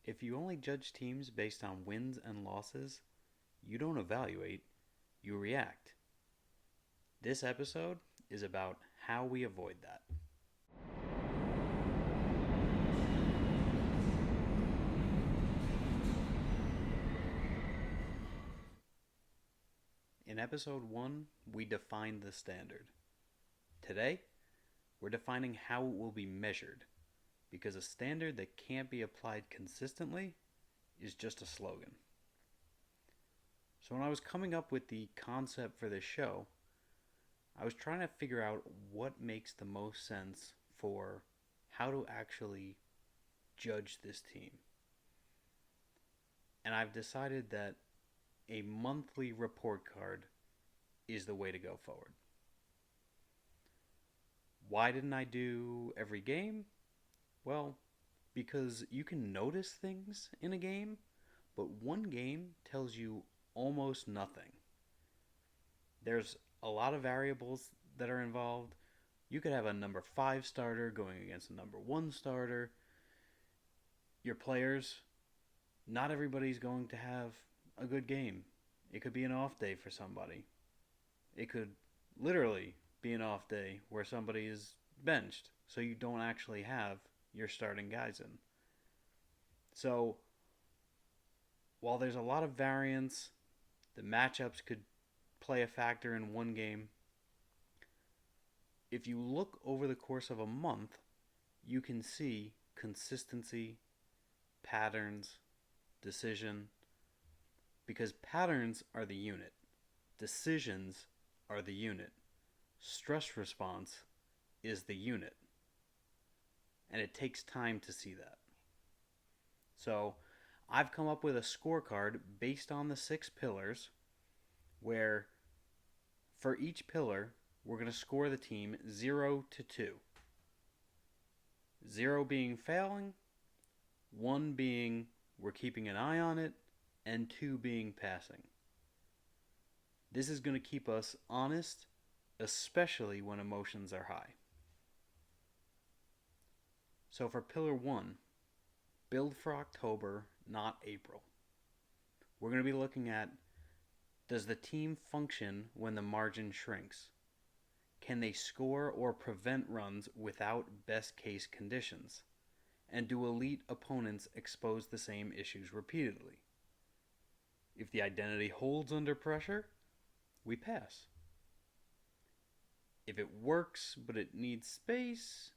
If you only judge teams based on wins and losses, you don't evaluate, you react. This episode is about how we avoid that. In episode 1, we defined the standard. Today, we're defining how it will be measured, because a standard that can't be applied consistently is just a slogan. So when I was coming up with the concept for this show, I was trying to figure out what makes the most sense for how to actually judge this team. And I've decided that a monthly report card is the way to go forward. Why didn't I do every game? Well, because you can notice things in a game, but one game tells you almost nothing. There's a lot of variables that are involved. You could have a number 5 starter going against a number 1 starter. Your players, not everybody's going to have a good game. It could be an off day for somebody. It could literally be an off day where somebody is benched, so you don't actually have your starting guys in. So, while there's a lot of variance, the matchups could play a factor in one game. If you look over the course of a month, you can see consistency, patterns, decision, because patterns are the unit, decisions are the unit, stress response is the unit, and it takes time to see that. So I've come up with a scorecard based on the 6 pillars where for each pillar we're going to score the team 0 to 2. 0 being failing, 1 being we're keeping an eye on it, and 2 being passing. This is going to keep us honest, especially when emotions are high. So for pillar 1, build for October, not April. We're going to be looking at, does the team function when the margin shrinks? Can they score or prevent runs without best case conditions? And do elite opponents expose the same issues repeatedly? If the identity holds under pressure, we pass. If it works but it needs space,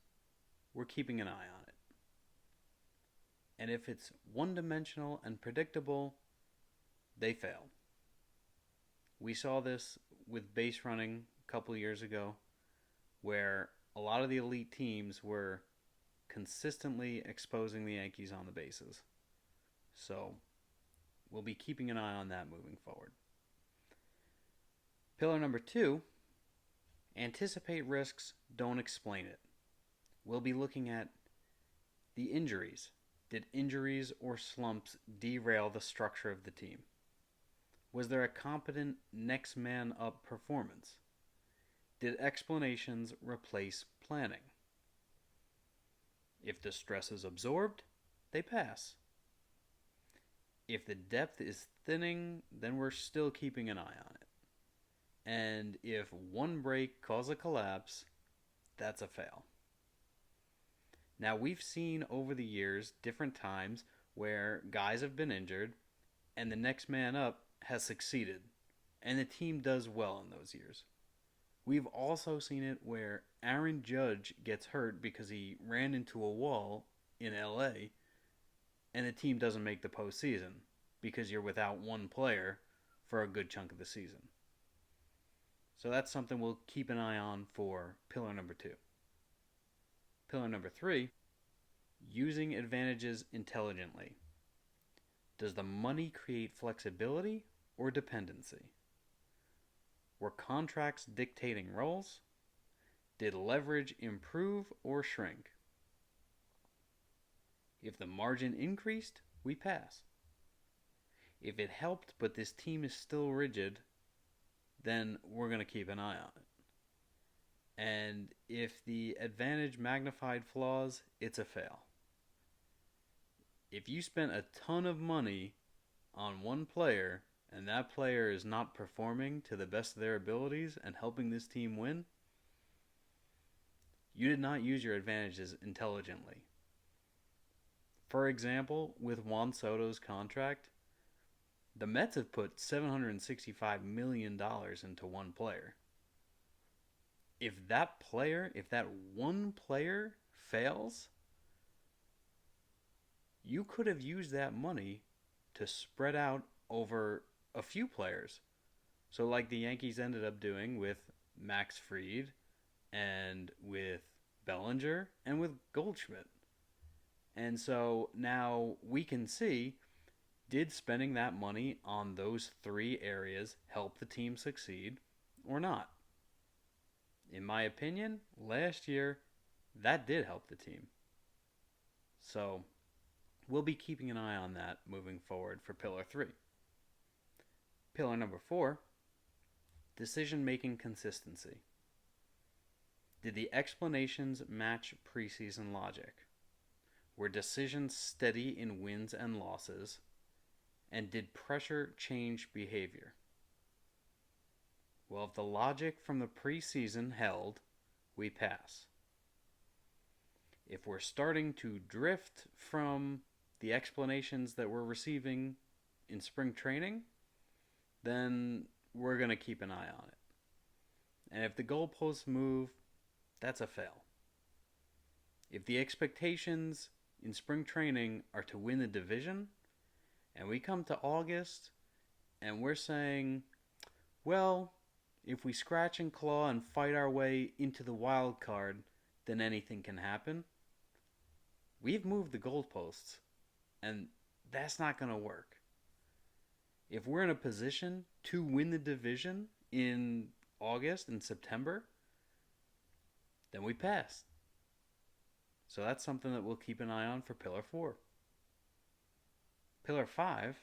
we're keeping an eye on it. And if it's one-dimensional and predictable, they fail. We saw this with base running a couple years ago, where a lot of the elite teams were consistently exposing the Yankees on the bases. So we'll be keeping an eye on that moving forward. Pillar number 2, anticipate risks, don't explain it. We'll be looking at the injuries. Did injuries or slumps derail the structure of the team? Was there a competent next man up performance? Did explanations replace planning? If the stress is absorbed, they pass. If the depth is thinning, then we're still keeping an eye on it. And if one break causes a collapse, that's a fail. Now, we've seen over the years different times where guys have been injured and the next man up has succeeded, and the team does well in those years. We've also seen it where Aaron Judge gets hurt because he ran into a wall in LA, and the team doesn't make the postseason because you're without one player for a good chunk of the season. So that's something we'll keep an eye on for pillar number 2. Pillar number 3, using advantages intelligently. Does the money create flexibility or dependency? Were contracts dictating roles? Did leverage improve or shrink? If the margin increased, we pass. If it helped but this team is still rigid, then we're going to keep an eye on it. And if the advantage magnified flaws, it's a fail. If you spent a ton of money on one player and that player is not performing to the best of their abilities and helping this team win, you did not use your advantages intelligently. For example, with Juan Soto's contract, the Mets have put $765 million into one player. If that one player fails, you could have used that money to spread out over a few players. So, like the Yankees ended up doing with Max Fried and with Bellinger and with Goldschmidt. And so now we can see, did spending that money on those three areas help the team succeed or not? In my opinion, last year, that did help the team. So we'll be keeping an eye on that moving forward for Pillar 3. Pillar number 4, decision making consistency. Did the explanations match preseason logic? Were decisions steady in wins and losses? And did pressure change behavior? Well, if the logic from the preseason held, we pass. If we're starting to drift from the explanations that we're receiving in spring training, then we're going to keep an eye on it. And if the goalposts move, that's a fail. If the expectations in spring training are to win the division, and we come to August and we're saying, well, if we scratch and claw and fight our way into the wild card, then anything can happen. We've moved the goalposts, and that's not going to work. If we're in a position to win the division in August and September, then we pass. So that's something that we'll keep an eye on for Pillar 4. Pillar 5,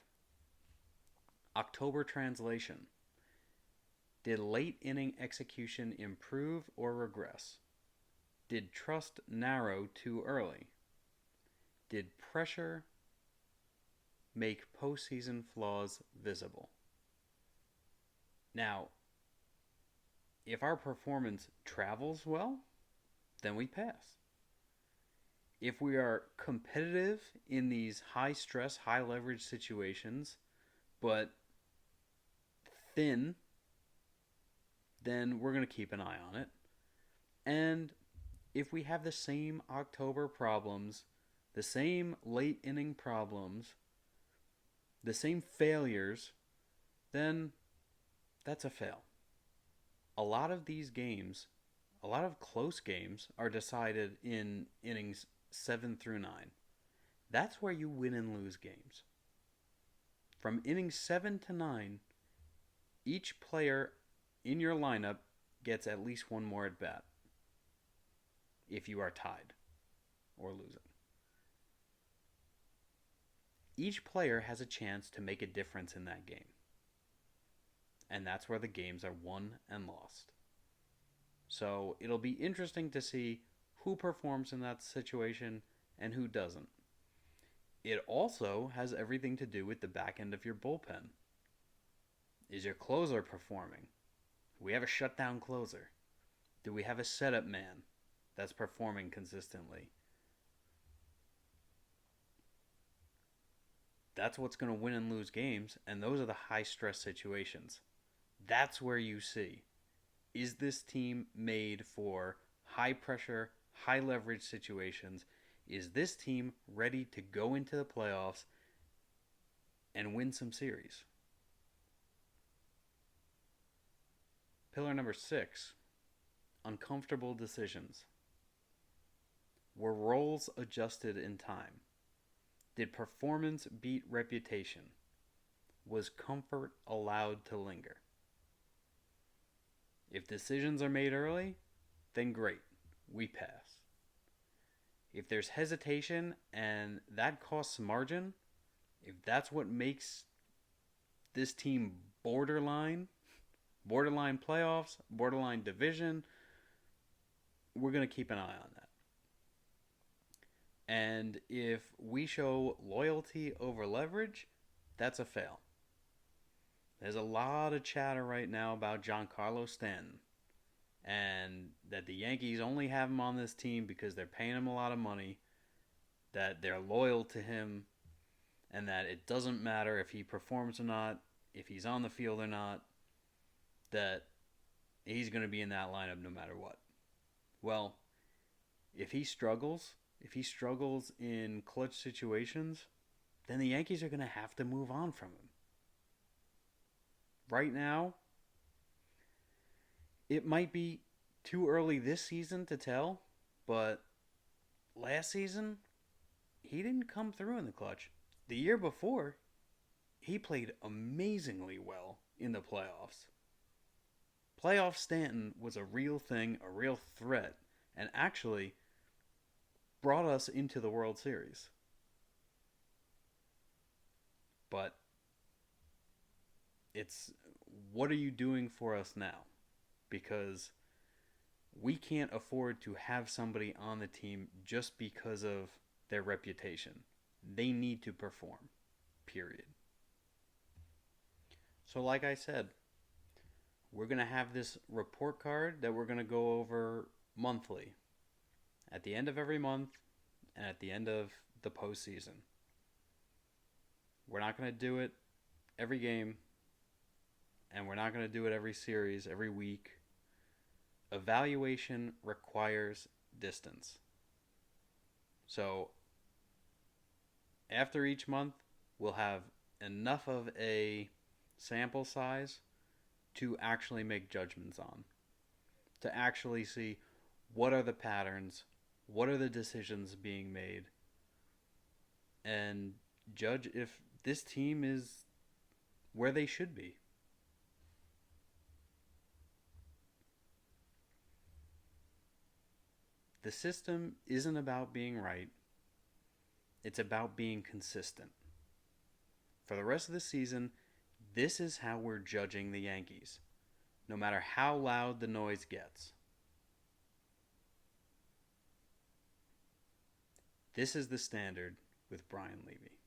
October translation. Did late inning execution improve or regress? Did trust narrow too early? Did pressure make postseason flaws visible? Now, if our performance travels well, then we pass. If we are competitive in these high stress, high leverage situations, but thin, then we're going to keep an eye on it. And if we have the same October problems, the same late inning problems, the same failures, then that's a fail. A lot of these games, a lot of close games, are decided in innings 7 through 9. That's where you win and lose games. From innings 7 to 9, each player in your lineup gets at least one more at bat if you are tied or losing. Each player has a chance to make a difference in that game. And that's where the games are won and lost. So it'll be interesting to see who performs in that situation and who doesn't. It also has everything to do with the back end of your bullpen. Is your closer performing? Do we have a shutdown closer? Do we have a setup man that's performing consistently? That's what's going to win and lose games, and those are the high-stress situations. That's where you see, is this team made for high-pressure, high-leverage situations? Is this team ready to go into the playoffs and win some series? Pillar number 6, uncomfortable decisions. Were roles adjusted in time? Did performance beat reputation? Was comfort allowed to linger? If decisions are made early, then great, we pass. If there's hesitation and that costs margin, if that's what makes this team borderline playoffs, borderline division, we're going to keep an eye on that. And if we show loyalty over leverage, that's a fail. There's a lot of chatter right now about Giancarlo Stanton and that the Yankees only have him on this team because they're paying him a lot of money, that they're loyal to him, and that it doesn't matter if he performs or not, if he's on the field or not, that he's going to be in that lineup no matter what. Well, if he struggles in clutch situations, then the Yankees are going to have to move on from him. Right now, it might be too early this season to tell, but last season, he didn't come through in the clutch. The year before, he played amazingly well in the playoffs. Playoff Stanton was a real thing, a real threat, and actually brought us into the World Series. But it's what are you doing for us now? Because we can't afford to have somebody on the team just because of their reputation. They need to perform, period. So, like I said, we're going to have this report card that we're going to go over monthly at the end of every month and at the end of the postseason. We're not going to do it every game, and we're not going to do it every series, every week. Evaluation requires distance. So, after each month, we'll have enough of a sample size to actually make judgments on, to actually see what are the patterns, what are the decisions being made, and judge if this team is where they should be. The system isn't about being right, it's about being consistent. For the rest of the season, this is how we're judging the Yankees, no matter how loud the noise gets. This is the standard with Brian Leavy.